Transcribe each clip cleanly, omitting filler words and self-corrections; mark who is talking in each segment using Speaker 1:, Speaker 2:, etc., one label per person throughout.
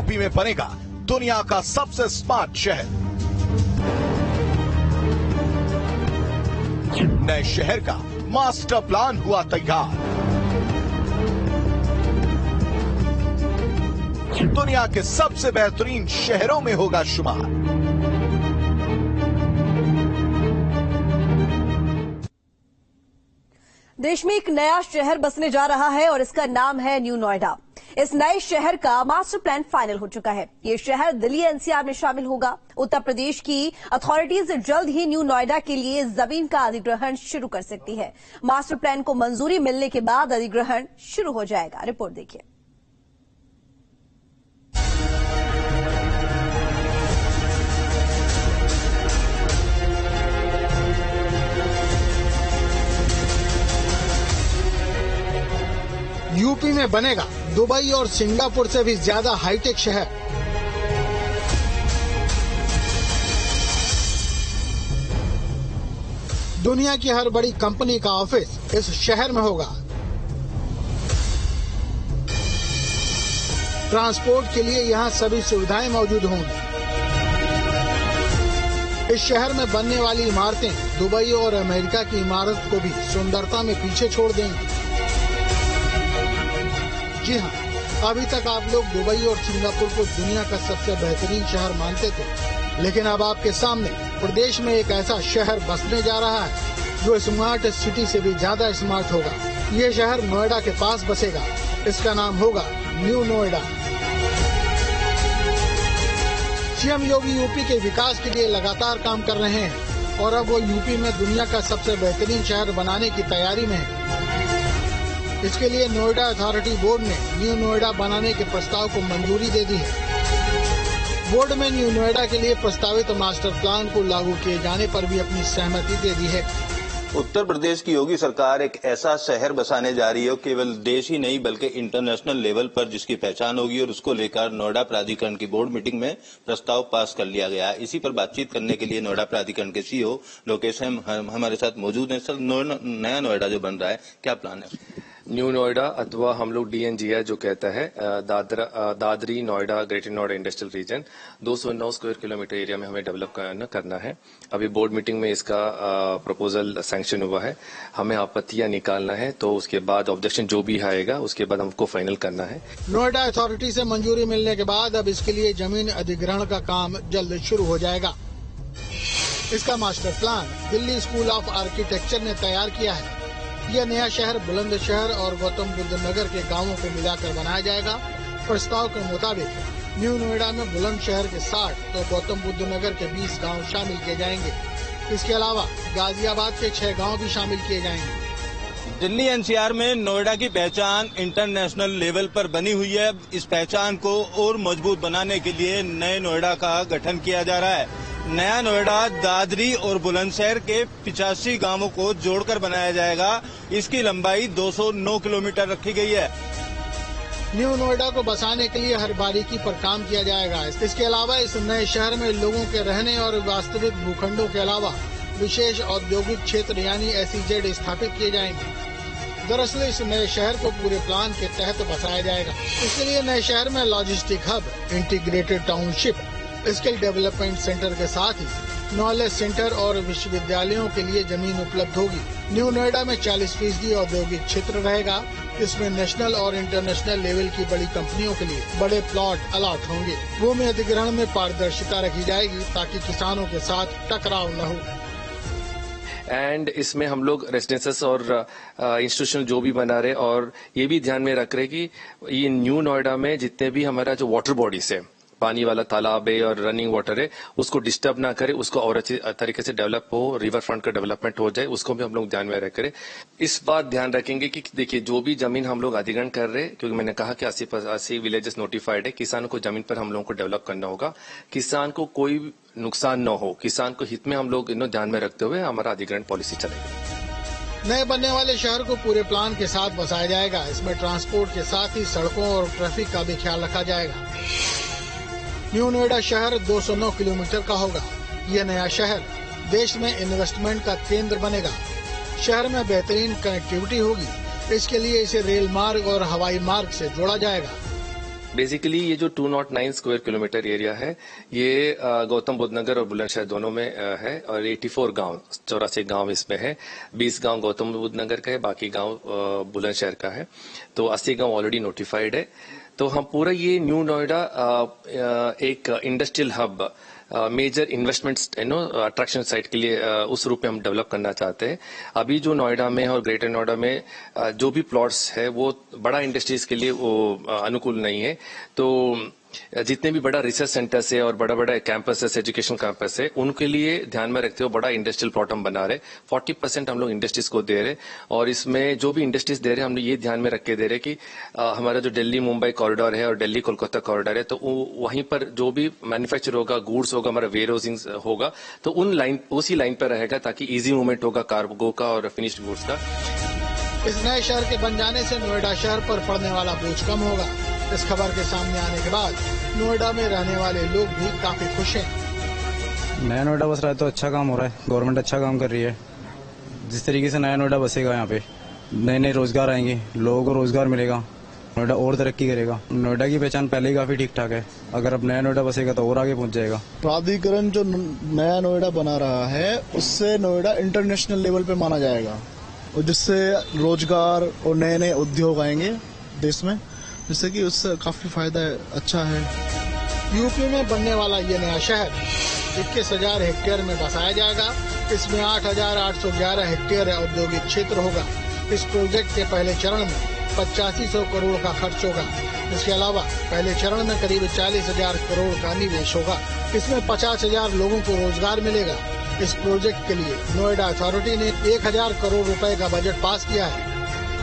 Speaker 1: UP में बनेगा दुनिया का सबसे स्मार्ट शहर। नए शहर का मास्टर प्लान हुआ तैयार। दुनिया के सबसे बेहतरीन शहरों में होगा शुमार।
Speaker 2: देश में एक नया शहर बसने जा रहा है और इसका नाम है न्यू नोएडा। इस नए शहर का मास्टर प्लान फाइनल हो चुका है। ये शहर दिल्ली एनसीआर में शामिल होगा। उत्तर प्रदेश की अथॉरिटीज जल्द ही न्यू नोएडा के लिए जमीन का अधिग्रहण शुरू कर सकती है। मास्टर प्लान को मंजूरी मिलने के बाद अधिग्रहण शुरू हो जाएगा। रिपोर्ट देखिए।
Speaker 3: यूपी में बनेगा दुबई और सिंगापुर से भी ज्यादा हाईटेक शहर। दुनिया की हर बड़ी कंपनी का ऑफिस इस शहर में होगा। ट्रांसपोर्ट के लिए यहां सभी सुविधाएं मौजूद होंगी। इस शहर में बनने वाली इमारतें दुबई और अमेरिका की इमारत को भी सुंदरता में पीछे छोड़ देंगी। जी हाँ, अभी तक आप लोग दुबई और सिंगापुर को दुनिया का सबसे बेहतरीन शहर मानते थे, लेकिन अब आपके सामने प्रदेश में एक ऐसा शहर बसने जा रहा है जो स्मार्ट सिटी से भी ज्यादा स्मार्ट होगा। ये शहर नोएडा के पास बसेगा। इसका नाम होगा न्यू नोएडा। सीएम योगी यूपी के विकास के लिए लगातार काम कर रहे हैं और अब वो यूपी में दुनिया का सबसे बेहतरीन शहर बनाने की तैयारी में है। इसके लिए नोएडा अथॉरिटी बोर्ड ने न्यू नोएडा बनाने के प्रस्ताव को मंजूरी दे दी है। बोर्ड में न्यू नोएडा के लिए प्रस्तावित मास्टर प्लान को लागू किए जाने पर भी अपनी सहमति दे दी है।
Speaker 4: उत्तर प्रदेश की योगी सरकार एक ऐसा शहर बसाने जा रही है केवल देश ही नहीं बल्कि इंटरनेशनल लेवल पर जिसकी पहचान होगी और उसको लेकर नोएडा प्राधिकरण की बोर्ड मीटिंग में प्रस्ताव पास कर लिया गया है। इसी पर बातचीत करने के लिए नोएडा प्राधिकरण के सीईओ लोकेश हमारे साथ मौजूद हैं। सर, नया नोएडा जो बन रहा है, क्या प्लान है?
Speaker 5: न्यू नोएडा अथवा हम लोग डीएनजीआई जो कहता है Dadri Noida greater Noida industrial region 209 square kilometre area में हमें डेवलप करना है। अभी बोर्ड मीटिंग में इसका प्रपोजल सैंक्शन हुआ है। हमें आपत्तियां निकालना है, तो उसके बाद ऑब्जेक्शन जो भी आएगा उसके बाद हमको फाइनल करना है।
Speaker 3: नोएडा अथॉरिटी से मंजूरी मिलने के बाद अब इसके लिए जमीन अधिग्रहण का काम जल्द शुरू हो जाएगा। इसका master plan Delhi school of architecture ने तैयार किया है। यह नया शहर बुलंदशहर और गौतम बुद्ध नगर के गांवों को मिलाकर बनाया जाएगा। प्रस्ताव के मुताबिक न्यू नोएडा में बुलंदशहर के 60 तो गौतम बुद्ध नगर के 20 गांव शामिल किए जाएंगे। इसके अलावा गाजियाबाद के 6 गांव भी शामिल किए जाएंगे।
Speaker 4: दिल्ली एनसीआर में नोएडा की पहचान इंटरनेशनल लेवल पर बनी हुई है। इस पहचान को और मजबूत बनाने के लिए नए नोएडा का गठन किया जा रहा है। नया नोएडा दादरी और बुलंदशहर के 85 गांवों को जोड़कर बनाया जाएगा। इसकी लंबाई 209 किलोमीटर रखी गई है।
Speaker 3: न्यू नोएडा को बसाने के लिए हर बारीकी पर काम किया जाएगा। इसके अलावा इस नए शहर में लोगों के रहने और वास्तविक भूखंडों के अलावा विशेष औद्योगिक क्षेत्र यानी SEZ स्थापित किए जाएंगे। दरअसल इस नए शहर को पूरे प्लान के तहत बसाया जाएगा। इसके लिए नए शहर में logistic hub, integrated township, skill development centre के साथ ही नॉलेज सेंटर और विश्वविद्यालयों के लिए जमीन उपलब्ध होगी। न्यू नोएडा में 40% औद्योगिक क्षेत्र रहेगा। इसमें नेशनल और इंटरनेशनल लेवल की बड़ी कंपनियों के लिए बड़े प्लॉट अलॉट होंगे। भूमि अधिग्रहण में पारदर्शिता रखी जाएगी ताकि किसानों के साथ टकराव न हो।
Speaker 5: एंड इसमें हम लोग रेसिडेंसेस और इंस्टीट्यूशन जो भी बना रहे और ये भी ध्यान में रख रहे कि ये न्यू नोएडा में जितने भी हमारा जो वाटर बॉडीज है, पानी वाला तालाब है और रनिंग वाटर है, उसको डिस्टर्ब ना करे, उसको और अच्छे तरीके से डेवलप हो, रिवर फ्रंट का डेवलपमेंट हो जाए, उसको भी हम लोग ध्यान में रख करें। इस बात ध्यान रखेंगे कि देखिए जो भी जमीन हम लोग अधिग्रहण कर रहे हैं, क्योंकि मैंने कहा कि 80 विलेजेस नोटिफाइड है, किसानों को जमीन पर हम लोगों को डेवलप करना होगा। किसान को कोई नुकसान न हो, किसान को हित में हम लोग ध्यान में रखते हुए हमारा अधिग्रहण पॉलिसी चलेगी।
Speaker 3: नए बनने वाले शहर को पूरे प्लान के साथ बसाया जाएगा। इसमें ट्रांसपोर्ट के साथ ही सड़कों और ट्रैफिक का भी ख्याल रखा जाएगा। न्यू नोएडा शहर 209 किलोमीटर का होगा। यह नया शहर देश में इन्वेस्टमेंट का केंद्र बनेगा। शहर में बेहतरीन कनेक्टिविटी होगी। इसके लिए इसे रेल मार्ग और हवाई मार्ग से जोड़ा जाएगा।
Speaker 5: बेसिकली ये जो 209 स्क्वायर किलोमीटर एरिया है ये गौतम बुद्ध नगर और बुलंदशहर दोनों में है और 84 गांव 84 गांव इसमें है। 20 गांव गौतम बुद्ध नगर का है, बाकी गांव बुलंदशहर का है। तो 80 गांव ऑलरेडी नोटिफाइड है। तो हम पूरा ये न्यू नोएडा एक industrial hub major investment attraction site के लिए उस रूप में हम डेवलप करना चाहते हैं। अभी जो नोएडा में और ग्रेटर नोएडा में जो भी प्लॉट्स है वो बड़ा इंडस्ट्रीज के लिए वो अनुकूल नहीं है। तो जितने भी बड़ा रिसर्च सेंटर्स है और बड़ा बड़ा कैंपस एजुकेशन कैंपस है उनके लिए ध्यान में रखते हुए बड़ा इंडस्ट्रियल प्लॉट हम बना रहे। 40% हम लोग इंडस्ट्रीज को दे रहे और इसमें जो भी इंडस्ट्रीज दे रहे हम ये ध्यान में रख के दे रहे कि हमारा जो दिल्ली मुंबई कॉरिडोर है और दिल्ली कोलकाता कॉरिडोर है तो वहीं पर जो भी मैन्युफैक्चर होगा, गुड्स होगा, हमारा वेयर हाउसिंग होगा तो उसी लाइन पर रहेगा ताकि इजी मूवमेंट होगा कार्गो का और फिनिश्ड गुड्स का।
Speaker 3: इस नए शहर के बन जाने से नोएडा शहर पर पड़ने वाला बोझ कम होगा। इस खबर के सामने आने के बाद नोएडा में रहने वाले लोग भी काफी खुश हैं।
Speaker 6: नया नोएडा बस रहा है तो अच्छा काम हो रहा है, गवर्नमेंट अच्छा काम कर रही है। जिस तरीके से नया नोएडा बसेगा यहाँ पे नए नए रोजगार आएंगे, लोगों को रोजगार मिलेगा, नोएडा और तरक्की करेगा। नोएडा की पहचान पहले ही काफी ठीक ठाक है, अगर अब नया नोएडा बसेगा तो और आगे पहुंच जाएगा।
Speaker 7: प्राधिकरण जो नया नोएडा बना रहा है उससे नोएडा इंटरनेशनल लेवल पे माना जाएगा और जिससे रोजगार और नए नए उद्योग आएंगे देश में, जिससे कि उससे काफी फायदा अच्छा है।
Speaker 3: यूपी में बनने वाला ये नया शहर 21,000 हेक्टेयर में बसाया जाएगा। इसमें 8,811 हेक्टेयर औद्योगिक क्षेत्र होगा। इस प्रोजेक्ट के पहले चरण में 8500 करोड़ का खर्च होगा। इसके अलावा पहले चरण में करीब 40,000 करोड़ का निवेश होगा। इसमें 50,000 लोगों को रोजगार मिलेगा। इस प्रोजेक्ट के लिए नोएडा अथॉरिटी ने 1,000 करोड़ रुपए का बजट पास किया है।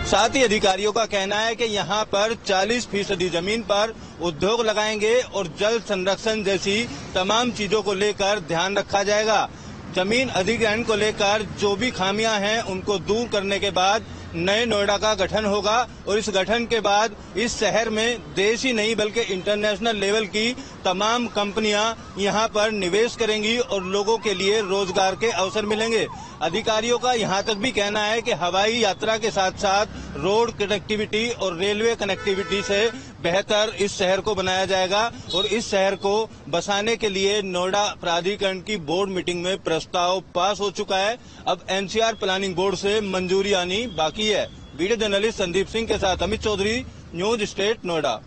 Speaker 4: साथ ही अधिकारियों का कहना है कि यहाँ पर 40% जमीन पर उद्योग लगाएंगे और जल संरक्षण जैसी तमाम चीजों को लेकर ध्यान रखा जाएगा। जमीन अधिग्रहण को लेकर जो भी खामियां हैं उनको दूर करने के बाद नए नोएडा का गठन होगा और इस गठन के बाद इस शहर में देश ही नहीं बल्कि इंटरनेशनल लेवल की तमाम कंपनियां यहां पर निवेश करेंगी और लोगों के लिए रोजगार के अवसर मिलेंगे। अधिकारियों का यहां तक भी कहना है कि हवाई यात्रा के साथ साथ रोड कनेक्टिविटी और रेलवे कनेक्टिविटी से बेहतर इस शहर को बनाया जाएगा और इस शहर को बसाने के लिए नोएडा प्राधिकरण की बोर्ड मीटिंग में प्रस्ताव पास हो चुका है। अब एनसीआर प्लानिंग बोर्ड से मंजूरी आनी बाकी है। वीडियो जर्नलिस्ट संदीप सिंह के साथ अमित चौधरी, न्यूज स्टेट नोएडा।